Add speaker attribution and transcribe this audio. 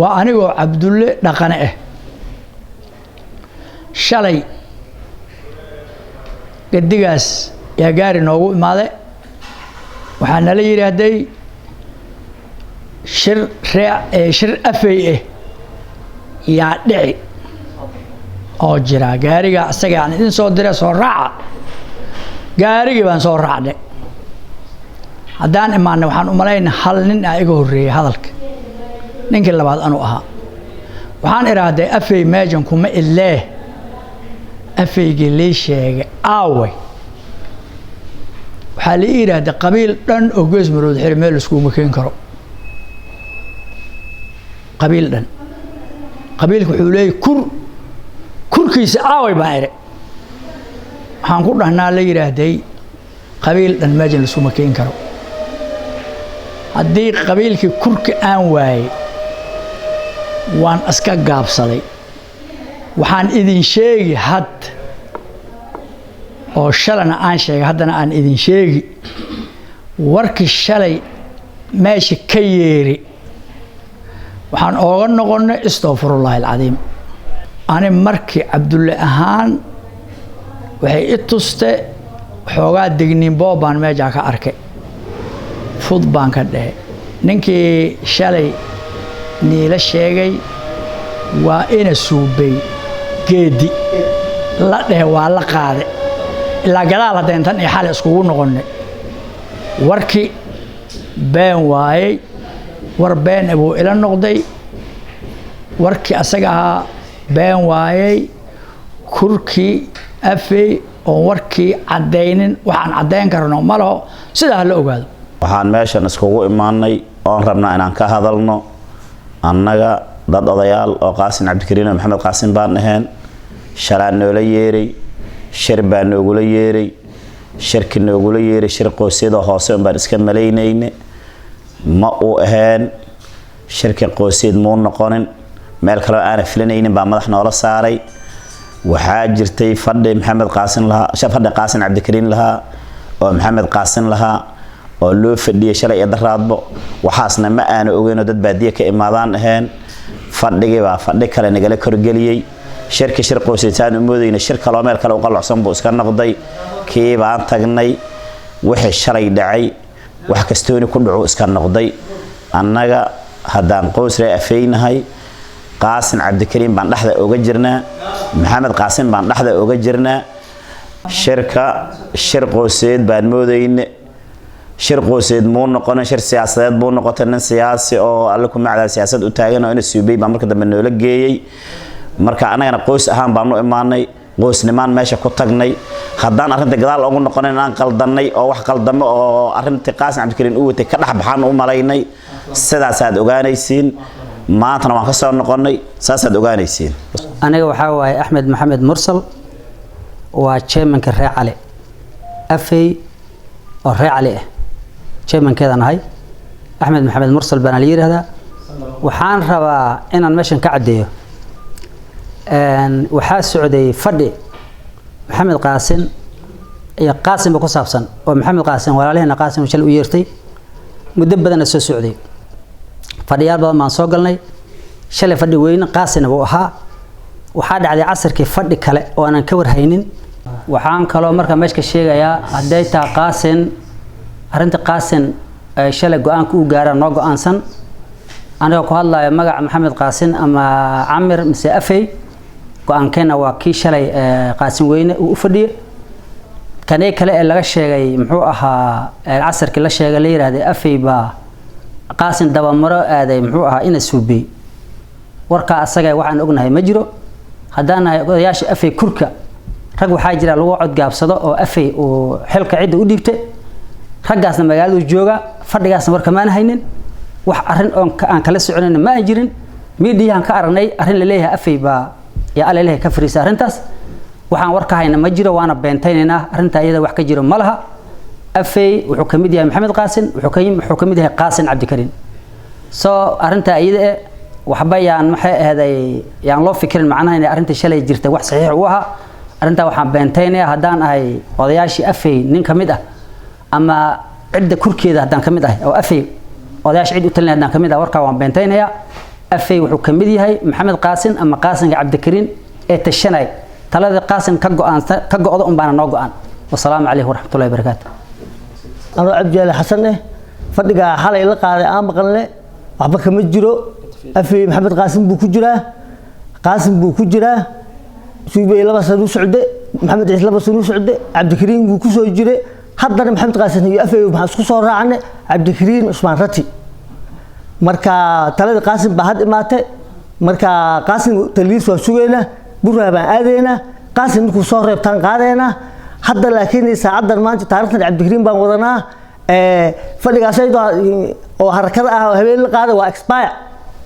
Speaker 1: وأنا عبد الله دقنه شلي قديقاس يا جاري نوو ماذا وحنا لي هدي شر أفيه يا دعي أو جرا جاري جا سجان إن صدر صراع جاري جبان صراع ده هدان إمانه وحن أملاين حلنا أيجوري هذاك نينك اللي بعد أنا أها وحن إرادة أفي ماجن كم إله أفي جليش أوي وحالي إرادة قبيل لن أجوز مرود حرمال سكوم مكين كرو قبيل لن قبيل كحولي كر كيس أوي بعير هنقول هنا اللي إرادة قبيل لن ماجن سكوم مكين كرو هدي قبيل كرك أنواي وان أسكا قاب صلي وحان إذن شيء حد أو شلنا عن شيء حدنا عن إذن شيء ورك الشلي ماشي كيري وحان أغنى استغفر الله العظيم أنا مركي عبد الله أهان وهي اتوست حوغات دقنين بوبان ما جاك أركي فوض بان كده ننكي شلي نيل الشيء وإن السوبي جدي لا ده ولا قاعد إلا جلال هذا إنسان يحال يسكون نقولن وركي بين واي وربين أبو إلى النقدي وركي أسجها بين واي كركي أفي ووركي عدين وعن عدين كرنا ماله سيده هالأوجاد
Speaker 2: waxaan meeshan iskugu imaanay oo rabnaa inaan ka hadalno annaga dad odayaal oo Qaasin Cabdikariin Maxamed Qaasin baan ahayn shalaan noola yeeray shir baan noogula yeeray shirki noogula yeeray shir qoysida hoose baan iska maleynayne ma uu ahayn shirki qoysid muu noqonin meel kale aan filanaynin baa madax noola saaray waxaa jirtay fadhi Maxamed Qaasin lahaa fadhi Qaasin Cabdikariin lahaa oo Maxamed Qaasin lahaa oo loo fadhiyay shalay daraadbo waxaasna ma aanu ogeyn dad baadiye ka imaadaan ahayn fadhigii baa fadhi kale nagala korgeliyay shirki shir qoysitaan u moodayna shir kale meel kale u qalacsan buu iska noqday kii baan tagnay wixii shalay dhacay wax kastooni ku dhaco iska noqday annaga hadaan qoys ray afeynahay Qaasin Cabdikariin baan dhaxda uga jirnaa Maxamed Qaasin baan dhaxda uga jirnaa shirka shir qoyseed baan moodayna shir qoyseed muu noqon shir siyaasadeed buu noqotay nin siyaasi oo alla ku macda siyaasad u taagan oo in suubay baa marka dambe noola geeyay marka anagana qoys ahaan baan u imaanay qoysnimaan meesha ku tagnay hadaan arinta gadaal ugu noqonay aan qaldanay oo wax qaldamo oo arinta Qaasin Cabdikariin uu watay ka dhaxbaxan u malaynay sidaas aad ogaanaysiin maantana waan ka soo noqonay saasaad ogaanaysiin
Speaker 3: aniga waxa waay Axmed Maxamed Mursal waa chairmanka Ree Cali afay oo Ree Cali chairman keedan ahay Axmed Maxamed Mursal baan la yiraahdaa waxaan rabaa inaan meeshan ka cadeeyo waxaa socday fadhi Maxamed Qaasin iyo Qaasin ku saabsan oo Maxamed Qaasin walaalahayna Qaasin shal u yeertay muddo badan soo socday fadhiyaal badan maan soo galnay shalay fadhi weyn Qaasin buu ahaa waxaa dhacday casarkii fadhi kale oo aanan ka warhaynin waxaan kaloo marka meesha sheegayaa haday taa Qaasin arinta Qaasin shalay go'aanka uu gaaray noo go'aansan aniga ku hadlayo magaca Maxamed Qaasin ama Amir mise Afay go'aankana waa kii shalay Qaasin weyne uu fadhiyay kanay kale ee laga sheegay muxuu ahaa casarkii la sheegay la yiraahday Afay baa Qaasin daba maro aaday muxuu ahaa in suubay warka asaga waxaan ognahay ma jiro hadana odayaasha Afay kurka rag waxa jira lagu cod gaabsado oo Afay oo xilka cid u dhigtay raggaasna magaalada jooga fadhigaasna warka ma haynin wax arin aan kala soconin ma jirin miidiyahan ka aragnay arin la leeyahay Afay baa ya aleeyahay ka fariisa arintaas waxaan warka hayna ma jiro waana beentaynayna arinta iyada wax ka jiro ma laha Afay wuxuu kamid yahay Maxamed Qaasin wuxuu kamid yahay Qaasin Cabdikariin soo arinta iyada waxba yaan maxay ahaday yaan loo fikirin macnaha in arinta shalay jirtay wax saxiix u aha arinta waxaan beentaynaya hadaan ahay odayaashii Afay nin kamid ah ama cid kurkeeda hadaan kamid ahay oo Afay odayaash cid u talin hadaan kamid ah warka waan beentaynaya afay wuxuu ka mid yahay maxamed qaasin ama qaasinka cabdikariin ee tashanay talada qaasin ka go'do un baana noo go'an wassalaamu calaykum waraxmatullaahi wabarakaatu
Speaker 4: anoo cabdiyaale xasan fadhiga xalay la qaaday aan maqalne waxba kama jiro afay maxamed qaasin buu ku jiraa suubay 2 sano socde maxamed ciise 2 sano socde cabdikariin buu ku soo jiray haddana maxamed qaasin iyo afay waxa isku soo raacnay cabdikariin Usmaan Rati marka talada qaasin baa had imaatay marka qaasin taliis waa sugeena burra baan aadeyna qaasin markuu soo reebtaan qaadeena hadda laakiin saacadan maanta taariikhda cabdikariin baan wadanaa fadhigaas oo harakada ah habeen la qaaday waa expire